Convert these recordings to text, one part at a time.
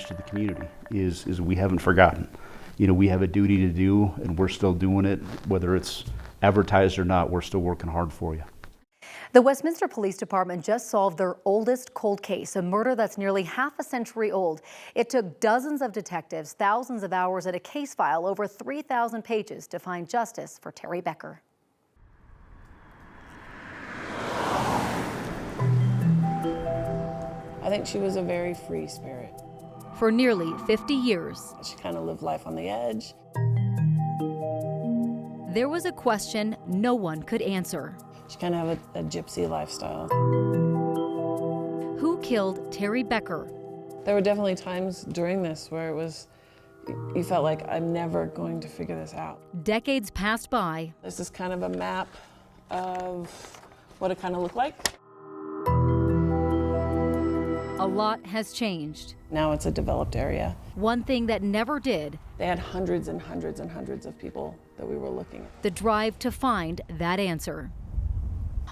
to the community is we haven't forgotten. We have a duty to do, and we're still doing it. Whether it's advertised or not, we're still working hard for you. The Westminster Police Department just solved their oldest cold case, a murder that's nearly half a century old. It took dozens of detectives, thousands of hours at a case file, over 3,000 pages to find justice for Teree Becker. I think she was a very free spirit. For nearly 50 years, She kind of lived life on the edge. there was a question no one could answer. She kind of had a gypsy lifestyle. Who killed Teree Becker? There were definitely times during this where you felt like, I'm never going to figure this out. Decades passed by. This is kind of a map of what it kind of looked like. A lot has changed. Now it's a developed area. One thing that never did, They had hundreds and hundreds and hundreds of people that we were looking at. the drive to find that answer.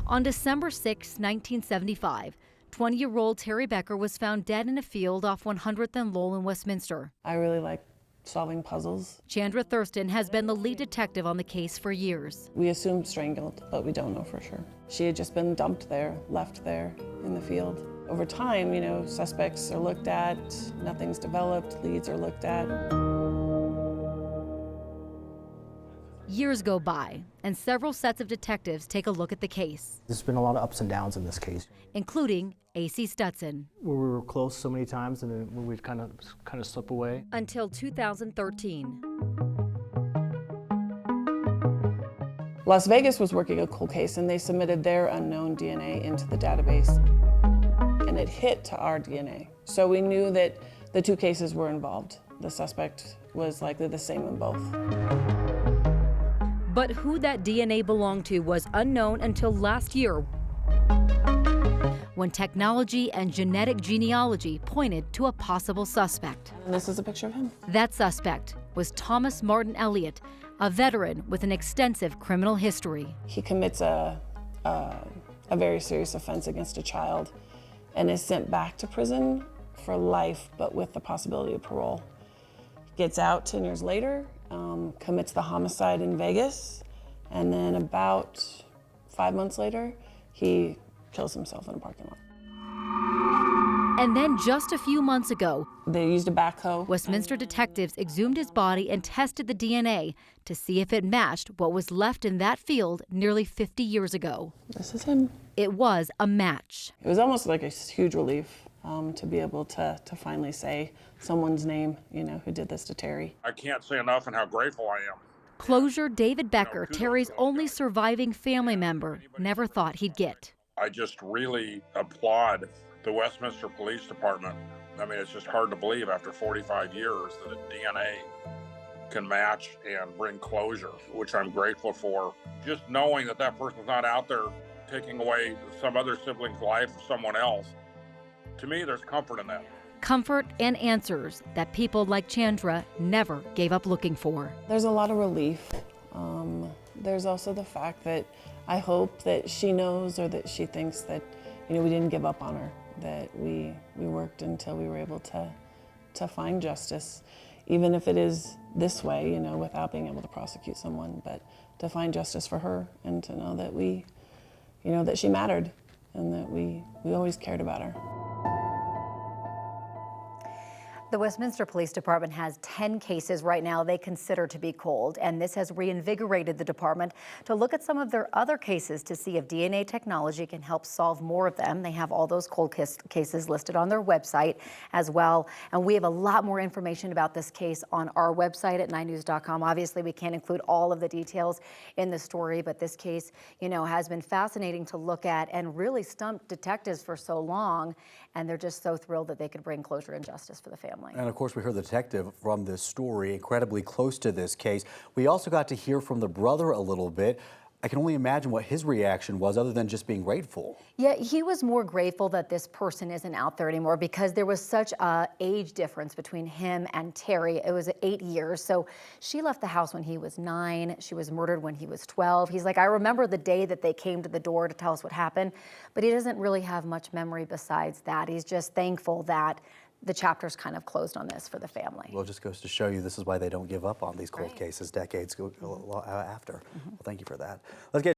On December 6, 1975, 20-year-old Teree Becker was found dead in a field off 100th and Lowell in Westminster. I really like solving puzzles. Chandra Thurston has been the lead detective on the case for years. We assumed strangled, but we don't know for sure. She had just been dumped there, left there in the field. Over time, suspects are looked at, nothing's developed, leads are looked at. Years go by, and several sets of detectives take a look at the case, There's been a lot of ups and downs in this case. including A.C. Stutson. Where we were close so many times and then we'd kind of slip away. Until 2013. Las Vegas was working a cold case and they submitted their unknown DNA into the database. And it hit to our DNA. So we knew that the two cases were involved. The suspect was likely the same in both. But who that DNA belonged to was unknown until last year, when technology and genetic genealogy pointed to a possible suspect. And this is a picture of him. That suspect was Thomas Martin Elliott, a veteran with an extensive criminal history. He commits a very serious offense against a child and is sent back to prison for life, but with the possibility of parole. Gets out 10 years later, commits the homicide in Vegas, and then about 5 months later, he kills himself in a parking lot. And then just a few months ago, They used a backhoe. Westminster detectives exhumed his body and tested the DNA to see if it matched what was left in that field nearly 50 years ago. This is him. It was a match. It was almost like a huge relief to be able to finally say someone's name, who did this to Teree. I can't say enough and how grateful I am. Closure David Becker, Teree's only surviving family member, never thought he'd get. I just really applaud the Westminster Police Department. I mean, it's just hard to believe after 45 years that a DNA can match and bring closure, which I'm grateful for. Just knowing that that person's not out there taking away some other sibling's life of someone else, to me, there's comfort in that. Comfort and answers that people like Chandra never gave up looking for. There's a lot of relief. There's also the fact that I hope that she knows, or that she thinks that, we didn't give up on her, that we worked until we were able to find justice, even if it is this way, without being able to prosecute someone, but to find justice for her and to know that that she mattered and that we always cared about her. The Westminster Police Department has 10 cases right now they consider to be cold, and this has reinvigorated the department to look at some of their other cases to see if DNA technology can help solve more of them. They have all those cold cases listed on their website as well, and we have a lot more information about this case on our website at 9news.com. Obviously, we can't include all of the details in the story, but this case, has been fascinating to look at and really stumped detectives for so long, and they're just so thrilled that they could bring closure and justice for the family. And of course, we heard the detective from this story, incredibly close to this case. We also got to hear from the brother a little bit. I can only imagine what his reaction was, other than just being grateful. Yeah, he was more grateful that this person isn't out there anymore, because there was such an age difference between him and Teree. It was 8 years. So she left the house when he was 9. She was murdered when he was 12. He's like, I remember the day that they came to the door to tell us what happened, but he doesn't really have much memory besides that. He's just thankful that the chapter's kind of closed on this for the family. Well, it just goes to show you this is why they don't give up on these cold Right. cases decades after. Well, thank you for that. Let's get